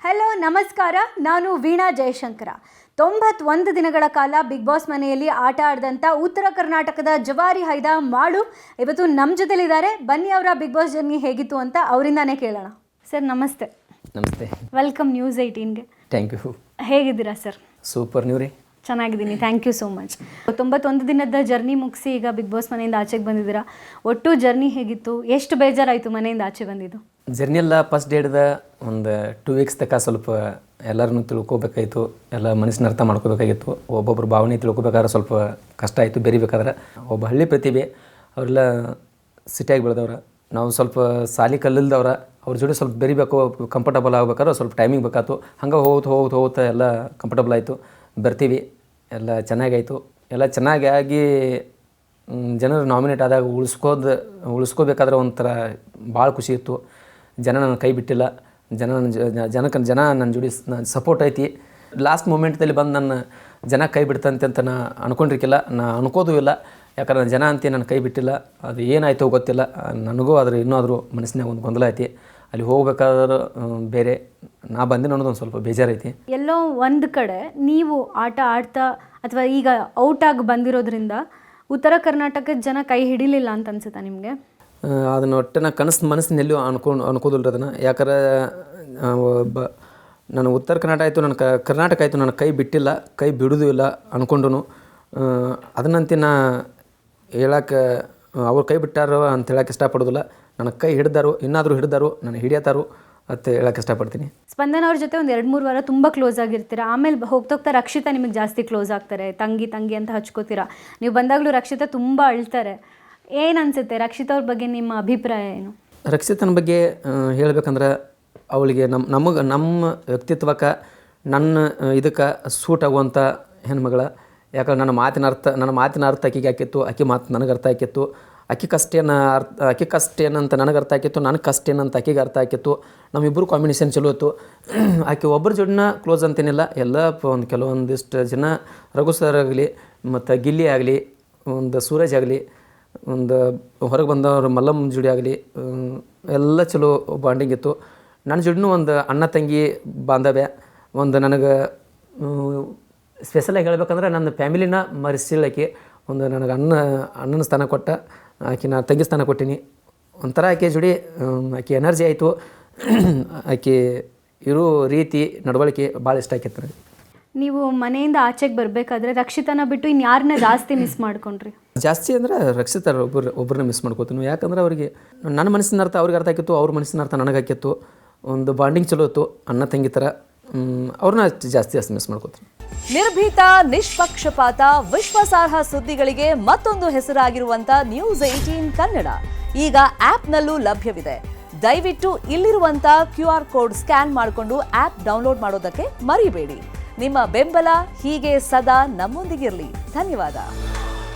Hello ನಮಸ್ಕಾರ, ನಾನು ವೀಣಾ ಜಯಶಂಕರ. 91 ದಿನಗಳ ಕಾಲ ಬಿಗ್ ಬಾಸ್ ಮನೆಯಲ್ಲಿ ಆಟ ಆಡಿದಂಥ ಉತ್ತರ ಕರ್ನಾಟಕದ ಜವಾರಿ ಹೈದ ಮಾಡು ಇವತ್ತು ನಮ್ಮ ಜೊತೆಲಿದ್ದಾರೆ. ಬನ್ನಿ ಅವರ ಬಿಗ್ ಬಾಸ್ ಜರ್ನಿ ಹೇಗಿತ್ತು ಅಂತ ಅವರಿಂದಾನೇ ಕೇಳೋಣ. ಸರ್ ನಮಸ್ತೆ. ನಮಸ್ತೆ. ವೆಲ್ಕಮ್ ನ್ಯೂಸ್ 18ಗೆ. Thank you. ಹೇಗಿದ್ದೀರಾ ಸರ್? ಸೂಪರ್. ನೀವು ರೀ? ಚೆನ್ನಾಗಿದ್ದೀನಿ, ಥ್ಯಾಂಕ್ ಯು ಸೋ ಮಚ್. 91 ದಿನದ ಜರ್ನಿ ಮುಗಿಸಿ ಈಗ ಬಿಗ್ ಬಾಸ್ ಮನೆಯಿಂದ ಆಚೆಗೆ ಬಂದಿದ್ದೀರಾ. ಒಟ್ಟು ಜರ್ನಿ ಹೇಗಿತ್ತು? ಎಷ್ಟು ಬೇಜಾರಾಯಿತು ಮನೆಯಿಂದ ಆಚೆ ಬಂದಿದ್ದು? ಜರ್ನಿ ಎಲ್ಲ ಫಸ್ಟ್ ಡೇಡ್ದ ಒಂದು 2 ವೀಕ್ಸ್ ತನಕ ಸ್ವಲ್ಪ ಎಲ್ಲರನ್ನೂ ತಿಳ್ಕೊಬೇಕಾಯಿತು, ಎಲ್ಲ ಮನಸ್ಸಿನ ಅರ್ಥ ಮಾಡ್ಕೋಬೇಕಾಗಿತ್ತು. ಒಬ್ಬೊಬ್ರು ಭಾವನೆ ತಿಳ್ಕೊಬೇಕಾದ್ರೆ ಸ್ವಲ್ಪ ಕಷ್ಟ ಆಯಿತು. ಬೆರಿಬೇಕಾದ್ರೆ ಒಬ್ಬ ಹಳ್ಳಿ ಪ್ರತಿಭೆ ಅವರೆಲ್ಲ ಸಿಟಿಯಾಗಿ ಬೆಳೆದವ್ರ, ನಾವು ಸ್ವಲ್ಪ ಸಾಲಿ ಕಲ್ಲಿಲ್ದವ್ರ, ಅವ್ರ ಜೋಡಿ ಸ್ವಲ್ಪ ಬೆರಿಬೇಕು, ಕಂಫರ್ಟಬಲ್ ಆಗ್ಬೇಕಾದ್ರೆ ಸ್ವಲ್ಪ ಟೈಮಿಂಗ್ ಬೇಕಾಯ್ತು. ಹಂಗೆ ಹೋಗ್ತಾ ಎಲ್ಲ ಕಂಫರ್ಟಬಲ್ ಆಯಿತು. ಬರ್ತೀವಿ, ಎಲ್ಲ ಚೆನ್ನಾಗಾಯಿತು. ಎಲ್ಲ ಚೆನ್ನಾಗಿ ಆಗಿ ಜನರು ನಾಮಿನೇಟ್ ಆದಾಗ ಉಳಿಸ್ಕೋಬೇಕಾದ್ರೆ ಒಂಥರ ಭಾಳ ಖುಷಿ ಇತ್ತು. ಜನ ನನ್ನ ಕೈ ಬಿಟ್ಟಿಲ್ಲ, ಜನ ನನ್ನ ಜೋಡಿ ಸಪೋರ್ಟ್ ಐತಿ. ಲಾಸ್ಟ್ ಮೂಮೆಂಟ್ದಲ್ಲಿ ಬಂದು ನನ್ನ ಜನ ಕೈ ಬಿಡ್ತಂತೆ ಅಂತ ನಾ ಅನ್ಕೊಂಡಿರ್ಕಿಲ್ಲ, ನಾ ಅನ್ಕೋದು ಇಲ್ಲ. ಯಾಕಂದ್ರೆ ಜನ ಅಂತ ನನ್ನ ಕೈ ಬಿಟ್ಟಿಲ್ಲ. ಅದು ಏನಾಯಿತು ಗೊತ್ತಿಲ್ಲ ನನಗೂ. ಆದರೆ ಇನ್ನೂ ಆದರೂ ಮನಸ್ಸಿನಾಗ ಒಂದು ಗೊಂದಲ ಐತಿ. ಅಲ್ಲಿ ಹೋಗ್ಬೇಕಾದ್ರೆ ಬೇರೆ ನಾ ಬಂದಿನ ಅನ್ನೋದು ಒಂದು ಸ್ವಲ್ಪ ಬೇಜಾರೈತಿ. ಎಲ್ಲೋ ಒಂದು ಕಡೆ ನೀವು ಆಟ ಆಡ್ತಾ ಅಥವಾ ಈಗ ಔಟಾಗಿ ಬಂದಿರೋದ್ರಿಂದ ಉತ್ತರ ಕರ್ನಾಟಕದ ಜನ ಕೈ ಹಿಡಿಲಿಲ್ಲ ಅಂತ ಅನ್ಸುತ್ತಾ ನಿಮಗೆ? ಅದನ್ನು ಒಟ್ಟೆ ನಾ ಮನಸ್ಸಿನೆಲ್ಲೂ ಅನ್ಕೋದಿಲ್ಲ ಅದನ್ನು. ಯಾಕಂದ್ರೆ ನಾನು ಉತ್ತರ ಕರ್ನಾಟಕ ಆಯಿತು, ನನ್ನ ಕರ್ನಾಟಕ ಆಯಿತು, ನನ್ನ ಕೈ ಬಿಟ್ಟಿಲ್ಲ, ಕೈ ಬಿಡೋದು ಇಲ್ಲ ಅಂದ್ಕೊಂಡು ಅದನ್ನಂತೆ ನಾ ಹೇಳಕ್ಕೆ ಅವ್ರು ಕೈ ಬಿಟ್ಟಾರೋ ಅಂತ ಹೇಳಕ್ಕೆ ಇಷ್ಟಪಡೋದಿಲ್ಲ. ನನ್ನ ಕೈ ಹಿಡ್ದಾರು, ಇನ್ನಾದರೂ ಹಿಡ್ದಾರು, ನಾನು ಹಿಡಿಯತ್ತಾರು ಅಂತ ಹೇಳಕ್ಕೆ ಇಷ್ಟಪಡ್ತೀನಿ. ಸ್ಪಂದನ ಅವ್ರ ಜೊತೆ ಒಂದು 2-3 ವಾರ ತುಂಬ ಕ್ಲೋಸ್ ಆಗಿರ್ತೀರ. ಆಮೇಲೆ ಹೋಗ್ತಾ ರಕ್ಷಿತಾ ನಿಮಗೆ ಜಾಸ್ತಿ ಕ್ಲೋಸ್ ಆಗ್ತಾರೆ. ತಂಗಿ ಅಂತ ಹಚ್ಕೋತೀರಾ. ನೀವು ಬಂದಾಗಲೂ ರಕ್ಷಿತಾ ತುಂಬ ಅಳ್ತಾರೆ. ಏನು ಅನಿಸುತ್ತೆ ರಕ್ಷಿತಾ ಅವ್ರ ಬಗ್ಗೆ ನಿಮ್ಮ ಅಭಿಪ್ರಾಯ ಏನು? ರಕ್ಷಿತನ ಬಗ್ಗೆ ಹೇಳ್ಬೇಕಂದ್ರೆ ಅವಳಿಗೆ ನಮ್ಮ ವ್ಯಕ್ತಿತ್ವಕ್ಕೆ ನನ್ನ ಇದಕ್ಕೆ ಸೂಟ್ ಆಗುವಂಥ ಹೆಣ್ಮಗಳ. ಯಾಕಂದ್ರೆ ನನ್ನ ಮಾತಿನ ಅರ್ಥ ಆಕೆಗೆ ಆಕಿತ್ತು, ಆಕೆ ಮಾತು ನನಗೆ ಅರ್ಥ ಆಕಿತ್ತು. ಆಕೆ ಕಷ್ಟ ಏನಂತ ನನಗೆ ಅರ್ಥ ಆಕಿತ್ತು, ನನಗೆ ಕಷ್ಟ ಏನಂತ ಆಕೆಗೆ ಅರ್ಥ ಆಕಿತ್ತು. ನಮ್ಮಿಬ್ಬರು ಕಾಂಬಿನೇಷನ್ ಚಲೋ ಇತ್ತು. ಆಕೆ ಒಬ್ಬರ ಜೋಡಿನ ಕ್ಲೋಸ್ ಅಂತೇನಿಲ್ಲ, ಎಲ್ಲ ಕೆಲವೊಂದಿಷ್ಟು ಜನ ರಘು ಸರ್ ಆಗಲಿ, ಮತ್ತು ಗಿಲ್ಲಿ ಆಗಲಿ, ಒಂದು ಸೂರಜ್ ಆಗಲಿ, ಒಂದು ಹೊರಗೆ ಬಂದವರು ಮಲ್ಲಮ್ಮ ಜೋಡಿ ಆಗಲಿ, ಎಲ್ಲ ಚಲೋ ಬಾಂಡಿಂಗ್ ಇತ್ತು. ನನ್ನ ಜೋಡಿನೂ ಒಂದು ಅಣ್ಣ ತಂಗಿ ಬಾಂಧವ್ಯ. ಒಂದು ನನಗೆ ಸ್ಪೆಷಲಾಗಿ ಹೇಳ್ಬೇಕಂದ್ರೆ ನನ್ನ ಫ್ಯಾಮಿಲಿನ ಮರೆಸಿಳಕ್ಕೆ ಒಂದು ನನಗೆ ಅಣ್ಣನ ಸ್ಥಾನ ಕೊಟ್ಟ, ಆಕೆ ನಾನು ತಂಗಿ ಸ್ಥಾನ ಕೊಟ್ಟೀನಿ. ಒಂಥರ ಆಕೆ ಜೋಡಿ ಆಕೆ ಎನರ್ಜಿ ಆಯಿತು. ಆಕೆ ಇರೋ ರೀತಿ ನಡವಳಿಕೆ ಭಾಳ ಇಷ್ಟ ಆಕೈತೆ ನನಗೆ. ನೀವು ಮನೆಯಿಂದ ಆಚೆಗೆ ಬರಬೇಕಾದ್ರೆ ರಕ್ಷಿತನ ಬಿಟ್ಟು ಇನ್ಯಾರನ್ನ ಜಾಸ್ತಿ ಮಿಸ್ ಮಾಡ್ಕೊಂಡ್ರಿ? ಜಾಸ್ತಿ ಅಂದ್ರೆ ರಕ್ಷಿತ ಒಬ್ಬರನ್ನ ಮಿಸ್ ಮಾಡ್ಕೋತೀನಿ. ಯಾಕಂದ್ರೆ ಅವರಿಗೆ ನನ್ನ ಮನಸ್ಸಿನ ಅರ್ಥ ಅವ್ರಿಗೆ ಅರ್ಥ ಆಕಿತ್ತು, ಅವ್ರ ಮನಸ್ಸಿನ ಅರ್ಥ ನನಗೆ ಆಕಿತ್ತು. ಒಂದು ಬಾಂಡಿಂಗ್ ಚಲೋ ಇತ್ತು, ಅಣ್ಣ ತಂಗಿ ಥರ. ಅವ್ರನ್ನ ಜಾಸ್ತಿ ಮಿಸ್ ಮಾಡ್ಕೋತೀನಿ. ನಿರ್ಭೀತ, ನಿಷ್ಪಕ್ಷಪಾತ, ವಿಶ್ವಾಸಾರ್ಹ ಸುದ್ದಿಗಳಿಗೆ ಮತ್ತೊಂದು ಹೆಸರಾಗಿರುವಂತ ನ್ಯೂಸ್ 18 ಕನ್ನಡ ಈಗ ಆಪ್ನಲ್ಲೂ ಲಭ್ಯವಿದೆ. ದಯವಿಟ್ಟು ಇಲ್ಲಿರುವಂತ QR ಕೋಡ್ ಸ್ಕ್ಯಾನ್ ಮಾಡಿಕೊಂಡು ಆಪ್ ಡೌನ್ಲೋಡ್ ಮಾಡೋದಕ್ಕೆ ಮರಿಬೇಡಿ. ನಿಮ್ಮ ಬೆಂಬಲ ಹೀಗೆ ಸದಾ ನಮ್ಮೊಂದಿಗಿರಲಿ. ಧನ್ಯವಾದ.